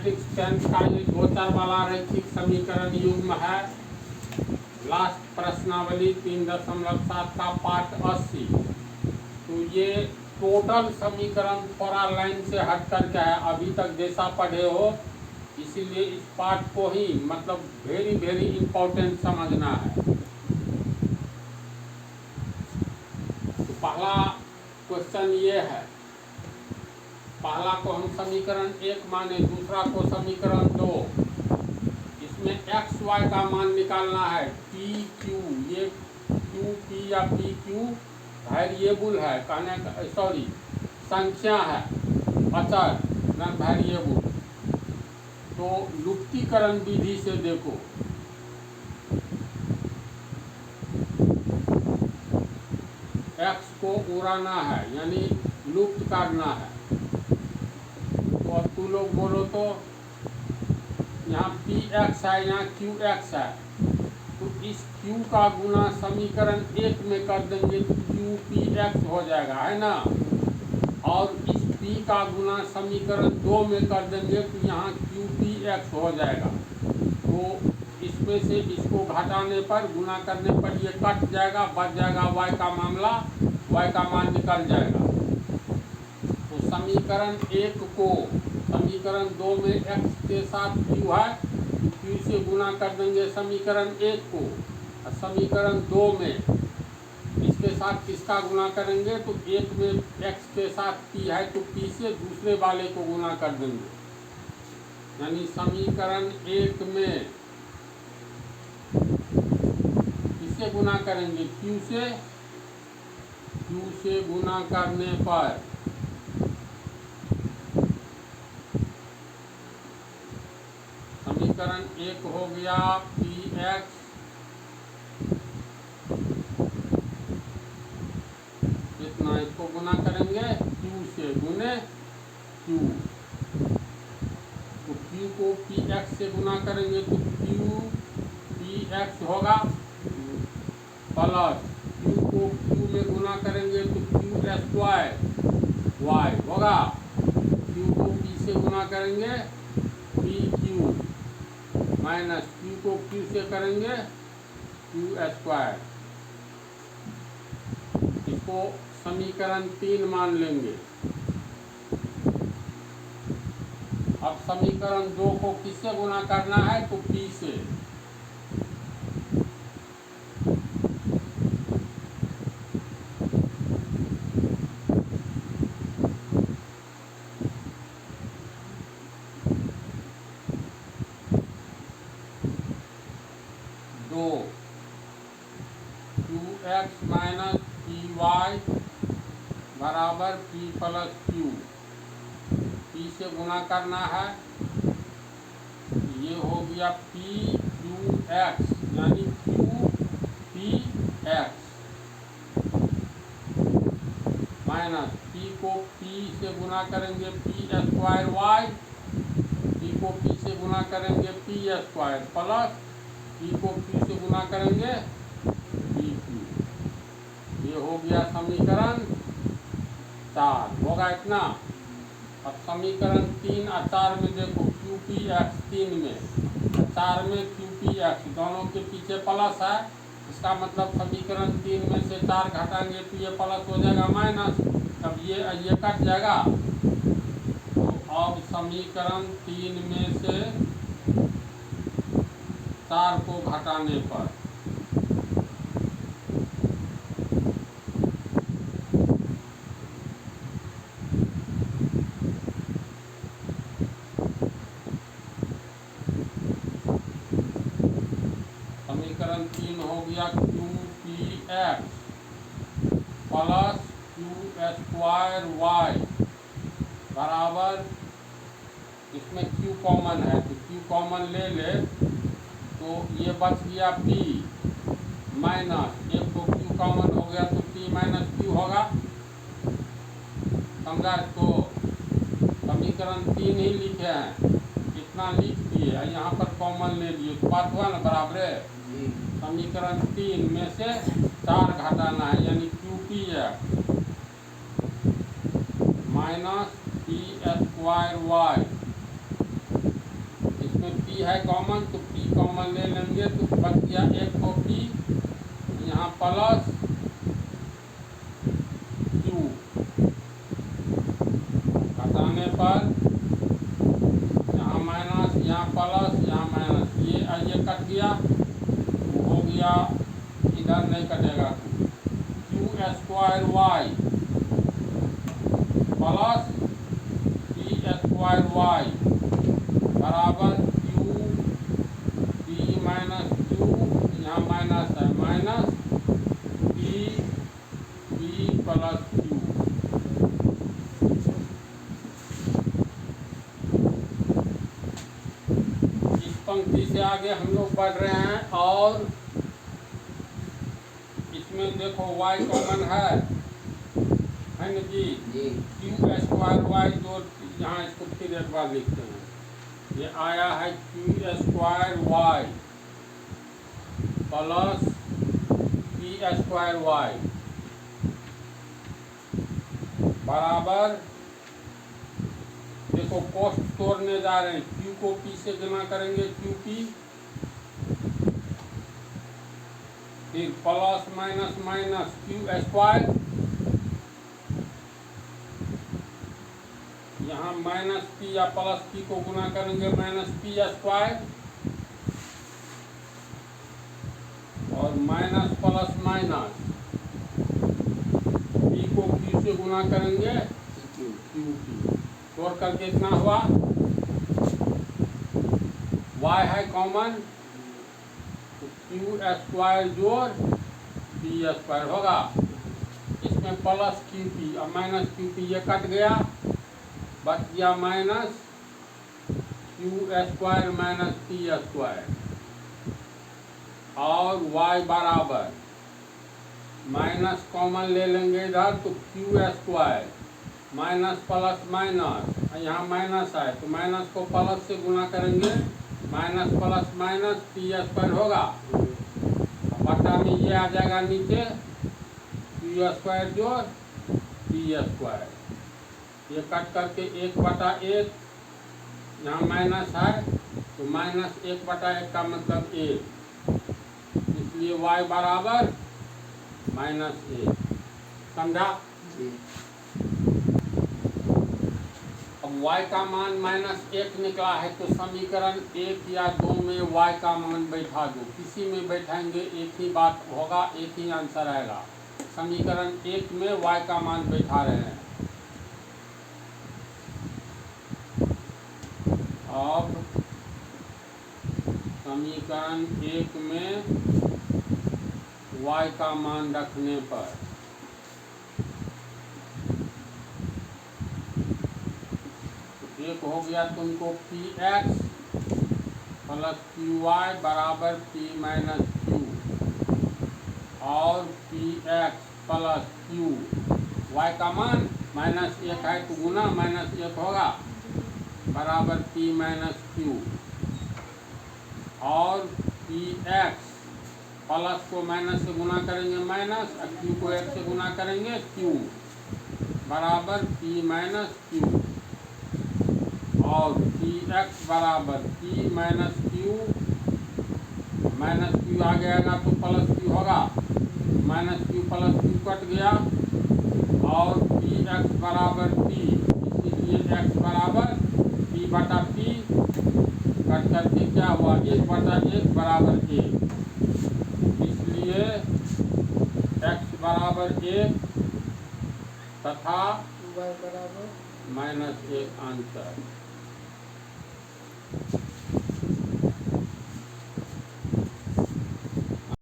Mathematics 10th का ये गोचर वाला रैखिक समीकरण युग्म है। लास्ट प्रश्नावली 3.7 का पाठ 80। तो ये टोटल समीकरण थोड़ा लाइन से हट करके है, अभी तक जैसा पढ़े हो, इसीलिए इस पाठ को ही मतलब वेरी वेरी इंपॉर्टेंट समझना है। तो पहला क्वेश्चन ये है, पहला को हम समीकरण 1 माने, दूसरा को समीकरण 2। इसमें एक्स वाई का मान निकालना है। पी क्यू, ये क्यू पी या पी क्यू वेरिएबल है, कहने का सॉरी संख्या है, अचर न वेरिएबल। तो लुप्तीकरण विधि से देखो, एक्स को उड़ाना है यानी लुप्त करना है। तो अब तू लोग बोलो तो यहाँ पी एक्स है, यहाँ क्यू एक्स है, तो इस क्यू का गुना समीकरण 1 में कर देंगे तो क्यू पी एक्स हो जाएगा, है ना। और इस पी का गुना समीकरण 2 में कर देंगे तो यहाँ क्यू पी एक्स हो जाएगा। तो इसमें से इसको घटाने पर, गुना करने पर ये कट जाएगा, बच जाएगा वाई का मामला, वाई का मान निकल जाएगा। तो समीकरण 1 को समीकरण 2 में x के साथ q है, q से गुना कर देंगे समीकरण 1 को। और समीकरण 2 में इसके साथ किसका गुना करेंगे, तो 1 में x के साथ p है तो p से दूसरे वाले को गुना कर देंगे। यानी समीकरण 1 में किससे गुना करेंगे, q से गुना करने पर समीकरण 1 हो गया पी एक्स इतना, इसको गुना करेंगे q से गुने q। तो q को पी एक्स से गुना करेंगे तो q पी एक्स होगा, प्लस q को q में गुना करेंगे तो q स्क्वायर y होगा। q को p से गुना करेंगे पी क्यू, माइनस q को q से करेंगे q स्क्वायर। इसको समीकरण 3 मान लेंगे। अब समीकरण 2 को किससे गुना करना है, तो p से। x माइनस पी वाई बराबर p प्लस क्यू, p से गुना करना है। ये हो गया p क्यू एक्स यानी q p x, minus p को p से गुना करेंगे p स्क्वायर y, p को p से गुना करेंगे p स्क्वायर, प्लस p को q से गुना करेंगे p क्यू। ये हो गया समीकरण 4, होगा इतना। अब समीकरण 3 और 4 में देखो, क्यू पी एक्स 3 में, 4 में क्यू पी एक्स, दोनों के पीछे प्लस है, इसका मतलब समीकरण 3 में से 4 घटाएंगे तो ये प्लस हो जाएगा माइनस, तब ये कट जाएगा। तो अब समीकरण 3 में से 4 को घटाने पर समीकरण 3 हो गया Q P X plus Q square Y बराबर, इसमें q कॉमन है तो q कॉमन ले ले तो ये बच गया p माइनस, एक को q कॉमन हो गया तो p माइनस q होगा, समझा। तो समीकरण 3 ही लिखे हैं, इतना लिख दिए, यहाँ पर कॉमन ले लिए तो बात हुआ ना बराबर है। समीकरण 3 में से 4 घटाना है यानी क्यू पी है माइनस पी स्क्वायर वाई इसमें p है कॉमन, तो p कॉमन ले लेंगे तो बच गया एक को p, यहाँ प्लस q, घटाने पर यहाँ माइनस, यहाँ प्लस, यहाँ माइनस, ये कट गया, वो हो गया, इधर नहीं कटेगा, Q square Y plus P square Y बराबर क्यू पी माइनस क्यू, यहाँ माइनस है, माइनस पी प्लस क्यू। इस पंक्ति से आगे हम लोग बढ़ रहे हैं और इसमें देखो y कॉमन है ना जी, क्यू स्क्वायर वाई, जो यहाँ इसको फिर एक बार लिखते हैं, ये आया है Q square Y plus P square Y बराबर, देखो कोष्ट तोड़ने जा रहे हैं, क्यू को पी से गुना करेंगे क्यू पी, फिर plus minus minus Q square, यहाँ माइनस पी या प्लस पी को गुना करेंगे माइनस पी स्क्वायर, और माइनस प्लस माइनस पी को क्यू से गुना करेंगे क्यू पी, तोड़ करके इतना हुआ, y है कॉमन, तो क्यू स्क्वायर जोड़ पी स्क्वायर होगा, इसमें प्लस क्यू पी और माइनस क्यू पी, ये कट गया, बच गया minus Q square minus P square, और y बराबर माइनस कॉमन ले लेंगे इधर, तो Q square minus plus minus, यहाँ माइनस है तो माइनस को प्लस से गुना करेंगे, minus plus minus P square होगा, बटा में ये आ जाएगा नीचे क्यू स्क्वायर जोड़ पी स्क्वायर, ये कट करके 1/1, यहाँ माइनस है तो माइनस 1/1 का मतलब 1, इसलिए y बराबर -1, समझा? अब y का मान -1 निकला है तो समीकरण 1 या 2 में y का मान बैठा दो, किसी में बैठाएंगे एक ही बात होगा, एक ही आंसर आएगा। समीकरण 1 में y का मान बैठा रहे हैं। अब समीकरण 1 में y का मान रखने पर एक हो गया तुमको px प्लस qy बराबर p माइनस q, और px प्लस q, y का मान -1 है तो गुना -1 होगा बराबर p माइनस q, और px प्लस को माइनस से गुना करेंगे माइनस, और q को 1 से गुना करेंगे q बराबर p माइनस q, और px बराबर p minus q, minus q आ गया तो प्लस q होगा, minus q plus q cut गया, और px बराबर p, इसीलिए x बराबर p/p, कट करके क्या हुआ 1/1 बराबर 1, इसलिए x बराबर 1 तथा -1 आंसर।